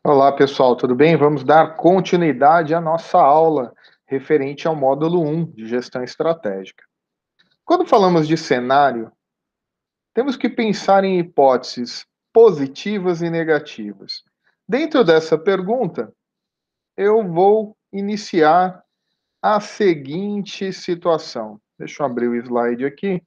Olá, pessoal, tudo bem? Vamos dar continuidade à nossa aula referente ao módulo 1 de gestão estratégica. Quando falamos de cenário, temos que pensar em hipóteses positivas e negativas. Dentro dessa pergunta, eu vou iniciar a seguinte situação. Deixa eu abrir o slide aqui.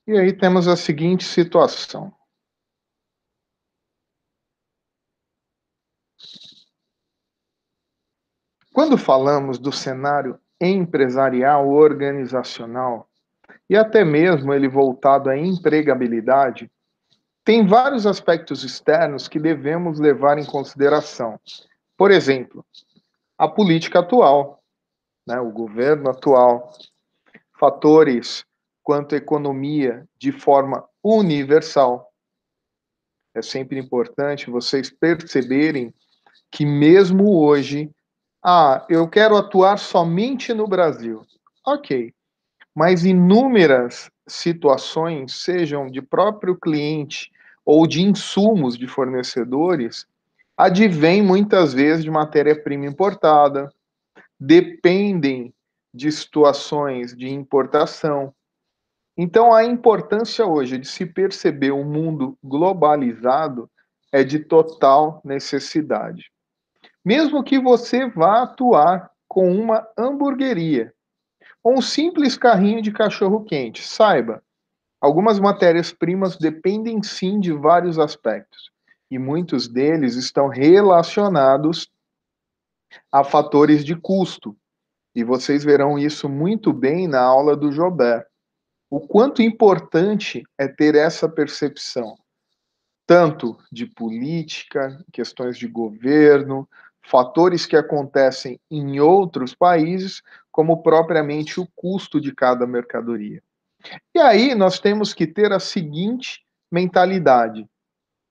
E aí temos a seguinte situação. Quando falamos do cenário empresarial organizacional, e até mesmo ele voltado à empregabilidade, tem vários aspectos externos que devemos levar em consideração. Por exemplo, a política atual, né, o governo atual, fatores quanto à economia de forma universal. É sempre importante vocês perceberem que mesmo hoje, eu quero atuar somente no Brasil. Ok, mas inúmeras situações, sejam de próprio cliente ou de insumos de fornecedores, advêm muitas vezes de matéria-prima importada, dependem de situações de importação. Então, a importância hoje de se perceber um mundo globalizado é de total necessidade. Mesmo que você vá atuar com uma hamburgueria, ou um simples carrinho de cachorro-quente. Saiba, algumas matérias-primas dependem sim de vários aspectos, e muitos deles estão relacionados a fatores de custo. E vocês verão isso muito bem na aula do Jobert. O quanto importante é ter essa percepção, tanto de política, questões de governo, fatores que acontecem em outros países, como propriamente o custo de cada mercadoria. E aí nós temos que ter a seguinte mentalidade: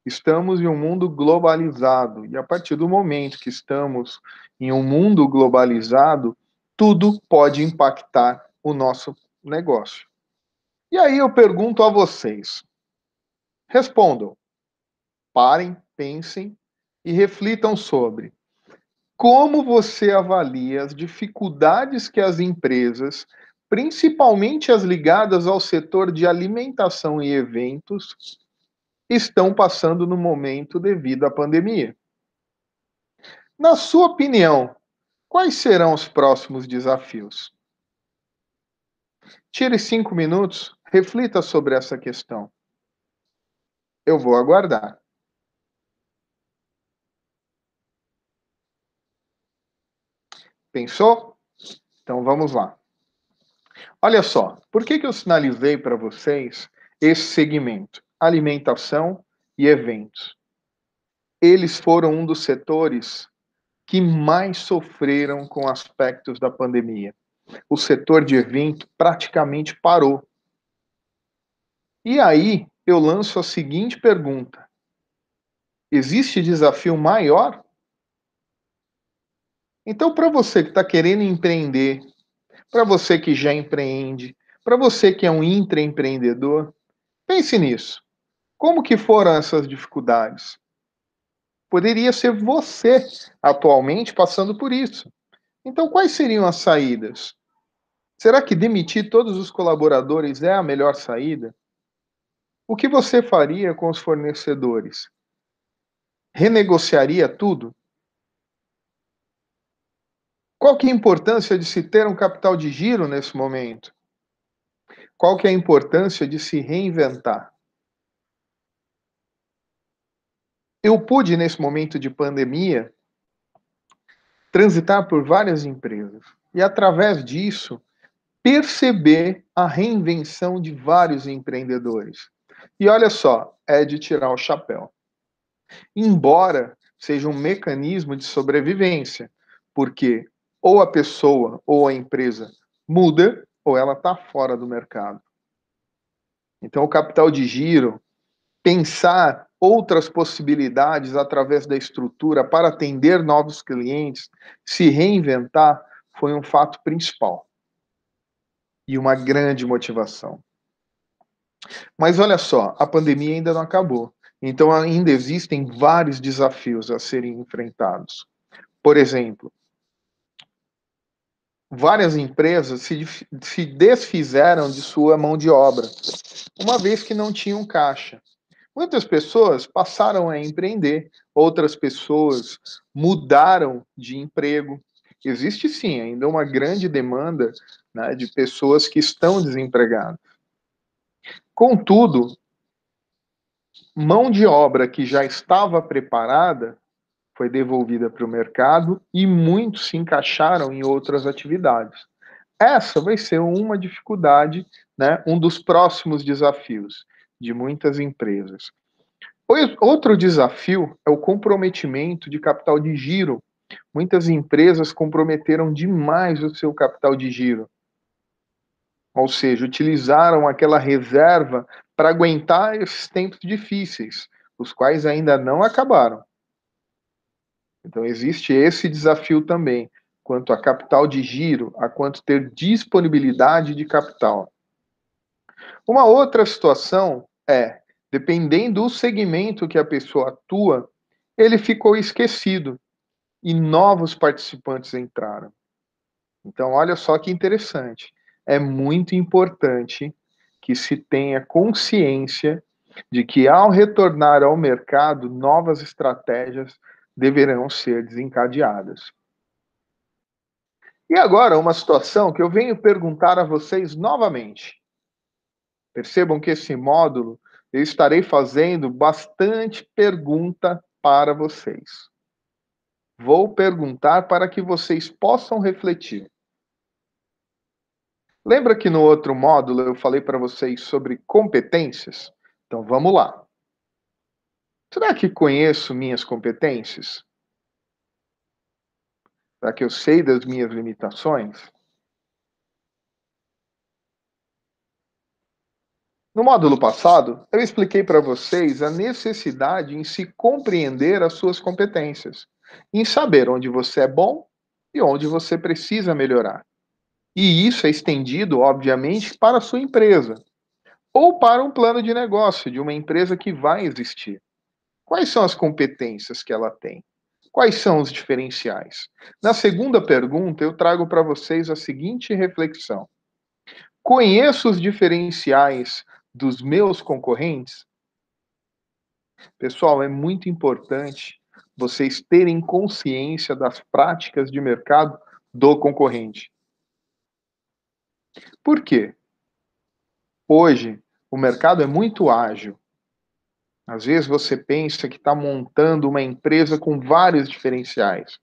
estamos em um mundo globalizado, e a partir do momento que estamos em um mundo globalizado, tudo pode impactar o nosso negócio. E aí eu pergunto a vocês: respondam, parem, pensem e reflitam sobre como você avalia as dificuldades que as empresas, principalmente as ligadas ao setor de alimentação e eventos, estão passando no momento devido à pandemia. Na sua opinião, quais serão os próximos desafios? Tire 5 minutos, reflita sobre essa questão. Eu vou aguardar. Pensou? Então vamos lá. Olha só, por que eu sinalizei para vocês esse segmento? Alimentação e eventos. Eles foram um dos setores que mais sofreram com aspectos da pandemia. O setor de evento praticamente parou. E aí eu lanço a seguinte pergunta: existe desafio maior? Então, para você que está querendo empreender, para você que já empreende, para você que é um intraempreendedor, pense nisso. Como que foram essas dificuldades? Poderia ser você atualmente passando por isso. Então, quais seriam as saídas? Será que demitir todos os colaboradores é a melhor saída? O que você faria com os fornecedores? Renegociaria tudo? Qual que é a importância de se ter um capital de giro nesse momento? Qual que é a importância de se reinventar? Eu pude, nesse momento de pandemia, transitar por várias empresas e, através disso, perceber a reinvenção de vários empreendedores. E olha só, é de tirar o chapéu. Embora seja um mecanismo de sobrevivência, porque ou a pessoa ou a empresa muda ou ela está fora do mercado. Então, o capital de giro, pensar outras possibilidades através da estrutura para atender novos clientes, se reinventar, foi um fato principal e uma grande motivação. Mas olha só, a pandemia ainda não acabou. Então ainda existem vários desafios a serem enfrentados. Por exemplo, várias empresas se desfizeram de sua mão de obra, uma vez que não tinham caixa. Muitas pessoas passaram a empreender, outras pessoas mudaram de emprego. Existe sim ainda uma grande demanda, né, de pessoas que estão desempregadas. Contudo, mão de obra que já estava preparada foi devolvida para o mercado e muitos se encaixaram em outras atividades. Essa vai ser uma dificuldade, né, um dos próximos desafios de muitas empresas. Outro desafio é o comprometimento de capital de giro. Muitas empresas comprometeram demais o seu capital de giro, ou seja, utilizaram aquela reserva para aguentar esses tempos difíceis, os quais ainda não acabaram. Então, existe esse desafio também, quanto a capital de giro, a quanto ter disponibilidade de capital. Uma outra situação é, dependendo do segmento que a pessoa atua, ele ficou esquecido e novos participantes entraram. Então, olha só que interessante. É muito importante que se tenha consciência de que, ao retornar ao mercado, novas estratégias deverão ser desencadeadas. E agora, uma situação que eu venho perguntar a vocês novamente. Percebam que esse módulo eu estarei fazendo bastante pergunta para vocês. Vou perguntar para que vocês possam refletir. Lembra que no outro módulo eu falei para vocês sobre competências? Então vamos lá. Será que conheço minhas competências? Será que eu sei das minhas limitações? No módulo passado, eu expliquei para vocês a necessidade em se compreender as suas competências, em saber onde você é bom e onde você precisa melhorar. E isso é estendido, obviamente, para a sua empresa ou para um plano de negócio de uma empresa que vai existir. Quais são as competências que ela tem? Quais são os diferenciais? Na segunda pergunta, eu trago para vocês a seguinte reflexão: conheço os diferenciais dos meus concorrentes? Pessoal, é muito importante vocês terem consciência das práticas de mercado do concorrente. Por quê? Hoje, o mercado é muito ágil. Às vezes você pensa que está montando uma empresa com vários diferenciais.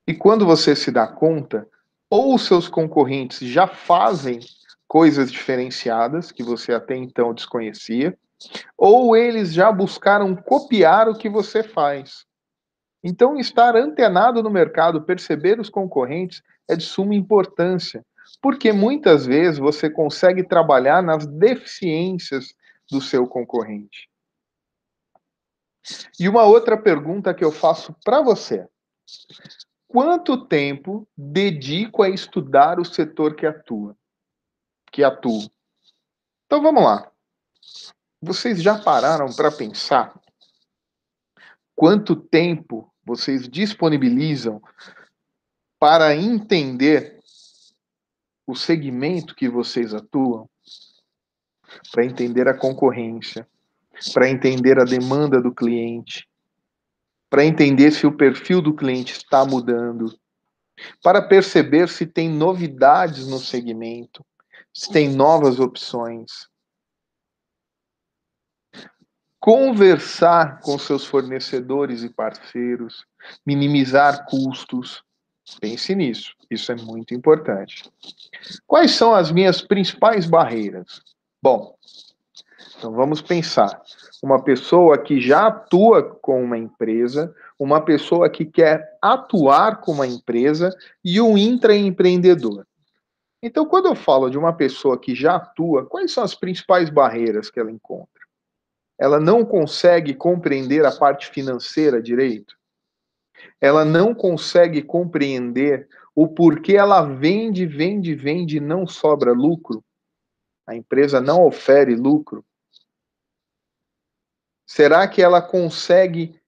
E quando você se dá conta, ou os seus concorrentes já fazem coisas diferenciadas que você até então desconhecia, ou eles já buscaram copiar o que você faz. Então, estar antenado no mercado, perceber os concorrentes é de suma importância, porque muitas vezes você consegue trabalhar nas deficiências do seu concorrente. E uma outra pergunta que eu faço para você: quanto tempo dedico a estudar o setor que atuo? Então vamos lá. Vocês já pararam para pensar quanto tempo vocês disponibilizam para entender o segmento que vocês atuam, para entender a concorrência, para entender a demanda do cliente, para entender se o perfil do cliente está mudando, para perceber se tem novidades no segmento, se tem novas opções. Conversar com seus fornecedores e parceiros, minimizar custos. Pense nisso, isso é muito importante. Quais são as minhas principais barreiras? Bom, então vamos pensar. Uma pessoa que já atua com uma empresa, uma pessoa que quer atuar com uma empresa e um intraempreendedor. Então, quando eu falo de uma pessoa que já atua, quais são as principais barreiras que ela encontra? ela não consegue compreender a parte financeira direito, ela não consegue compreender o porquê ela vende, vende, vende e não sobra lucro, a empresa não ofere lucro, será que ela consegue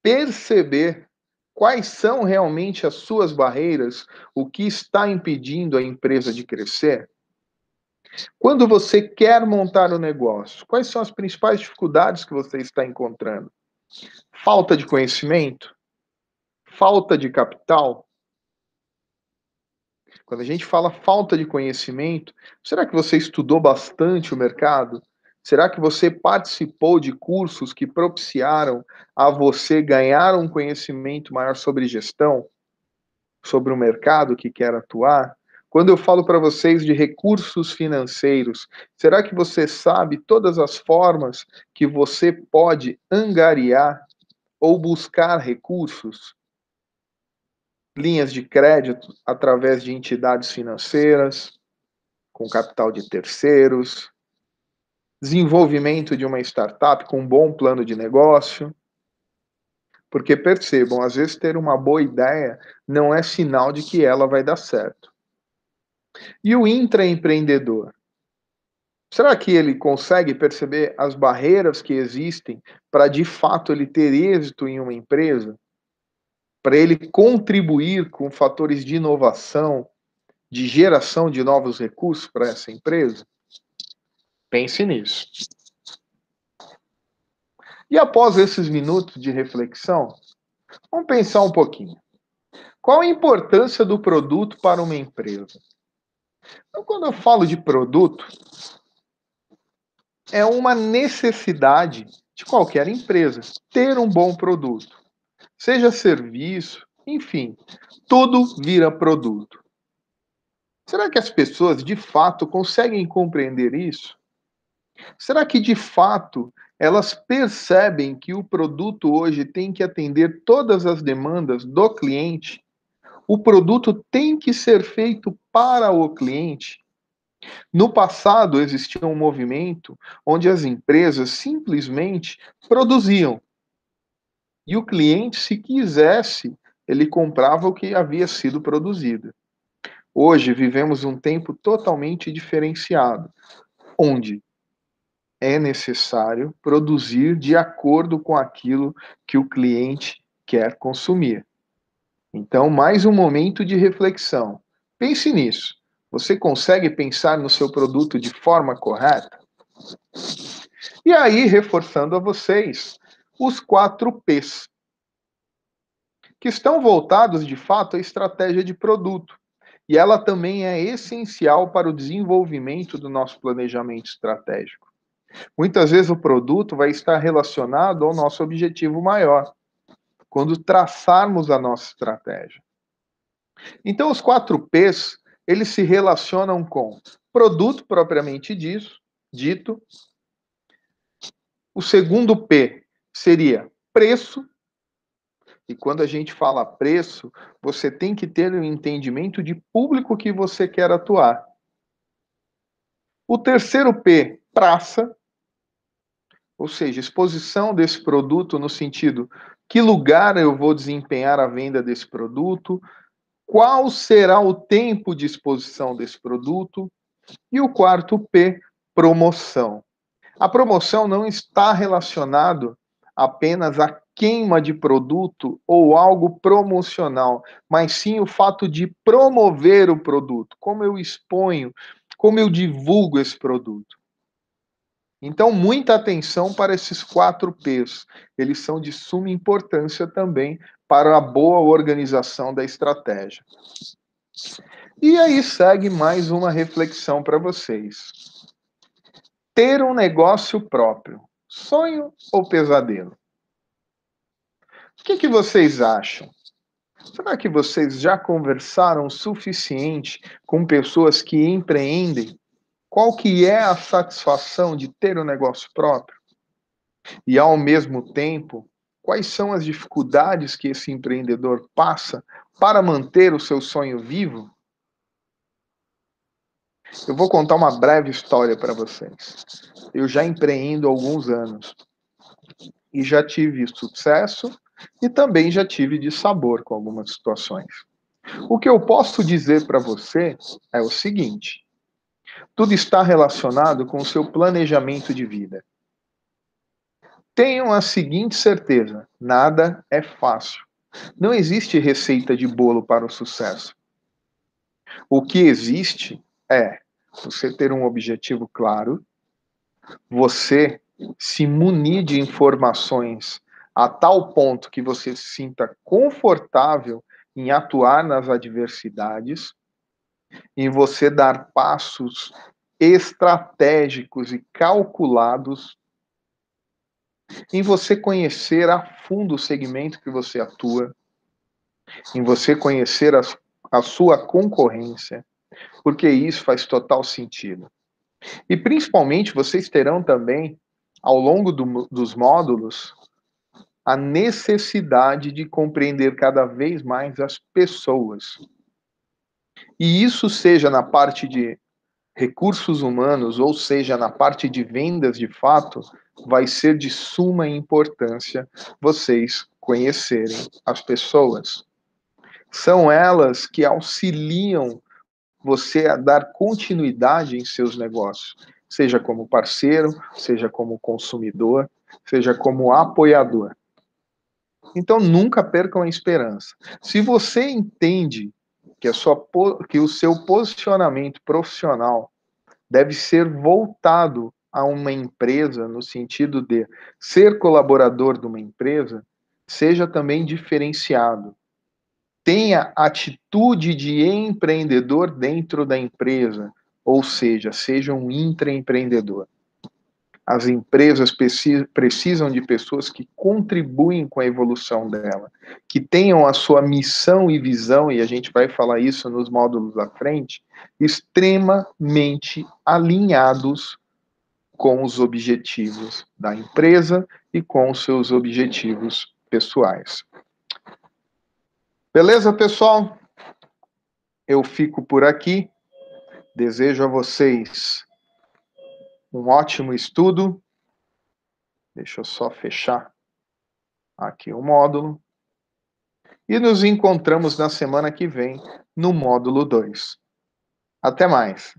perceber quais são realmente as suas barreiras, o que está impedindo a empresa de crescer? Quando você quer montar um negócio, quais são as principais dificuldades que você está encontrando? Falta de conhecimento? Falta de capital? Quando a gente fala falta de conhecimento, será que você estudou bastante o mercado? Será que você participou de cursos que propiciaram a você ganhar um conhecimento maior sobre gestão, sobre o mercado que quer atuar? Quando eu falo para vocês de recursos financeiros, será que você sabe todas as formas que você pode angariar ou buscar recursos? Linhas de crédito através de entidades financeiras, com capital de terceiros, desenvolvimento de uma startup com um bom plano de negócio. Porque percebam, às vezes ter uma boa ideia não é sinal de que ela vai dar certo. E o intraempreendedor? Será que ele consegue perceber as barreiras que existem para de fato ele ter êxito em uma empresa? Para ele contribuir com fatores de inovação, de geração de novos recursos para essa empresa? Pense nisso. E após esses minutos de reflexão, vamos pensar um pouquinho. Qual a importância do produto para uma empresa? Então, quando eu falo de produto, é uma necessidade de qualquer empresa ter um bom produto. Seja serviço, enfim, tudo vira produto. Será que as pessoas de fato conseguem compreender isso? Será que de fato elas percebem que o produto hoje tem que atender todas as demandas do cliente? O produto tem que ser feito para o cliente? No passado existia um movimento onde as empresas simplesmente produziam. E o cliente, se quisesse, ele comprava o que havia sido produzido. Hoje vivemos um tempo totalmente diferenciado, onde é necessário produzir de acordo com aquilo que o cliente quer consumir. Então, mais um momento de reflexão. Pense nisso. Você consegue pensar no seu produto de forma correta? E aí, reforçando a vocês, os 4 P's, que estão voltados de fato à estratégia de produto. E ela também é essencial para o desenvolvimento do nosso planejamento estratégico. Muitas vezes o produto vai estar relacionado ao nosso objetivo maior, quando traçarmos a nossa estratégia. Então, os 4 P's, eles se relacionam com produto propriamente dito. O segundo P seria preço. E quando a gente fala preço, você tem que ter um entendimento de público que você quer atuar. O terceiro P, praça, ou seja, exposição desse produto no sentido, que lugar eu vou desempenhar a venda desse produto, qual será o tempo de exposição desse produto. E o quarto P, promoção. A promoção não está relacionado apenas à queima de produto ou algo promocional, mas sim o fato de promover o produto, como eu exponho, como eu divulgo esse produto. Então, muita atenção para esses 4 P's. Eles são de suma importância também para a boa organização da estratégia. E aí segue mais uma reflexão para vocês. Ter um negócio próprio, sonho ou pesadelo? O que vocês acham? Será que vocês já conversaram o suficiente com pessoas que empreendem? Qual que é a satisfação de ter um negócio próprio? E, ao mesmo tempo, quais são as dificuldades que esse empreendedor passa para manter o seu sonho vivo? Eu vou contar uma breve história para vocês. Eu já empreendo há alguns anos e já tive sucesso e também já tive dissabor com algumas situações. O que eu posso dizer para você é o seguinte: tudo está relacionado com o seu planejamento de vida. Tenham a seguinte certeza: nada é fácil. Não existe receita de bolo para o sucesso. O que existe é você ter um objetivo claro, você se munir de informações a tal ponto que você se sinta confortável em atuar nas adversidades, em você dar passos estratégicos e calculados, em você conhecer a fundo o segmento que você atua, em você conhecer a sua concorrência, porque isso faz total sentido. E principalmente vocês terão também, ao longo dos módulos, a necessidade de compreender cada vez mais as pessoas. E isso seja na parte de recursos humanos, ou seja, na parte de vendas de fato, vai ser de suma importância vocês conhecerem as pessoas. São elas que auxiliam você a dar continuidade em seus negócios, seja como parceiro, seja como consumidor, seja como apoiador. Então nunca percam a esperança. Se você entende que o seu posicionamento profissional deve ser voltado a uma empresa, no sentido de ser colaborador de uma empresa, seja também diferenciado. Tenha atitude de empreendedor dentro da empresa, ou seja um intraempreendedor. As empresas precisam de pessoas que contribuem com a evolução dela, que tenham a sua missão e visão, e a gente vai falar isso nos módulos à frente, extremamente alinhados com os objetivos da empresa e com os seus objetivos pessoais. Beleza, pessoal? Eu fico por aqui. Desejo a vocês um ótimo estudo. Deixa eu só fechar aqui o módulo. E nos encontramos na semana que vem no módulo 2. Até mais!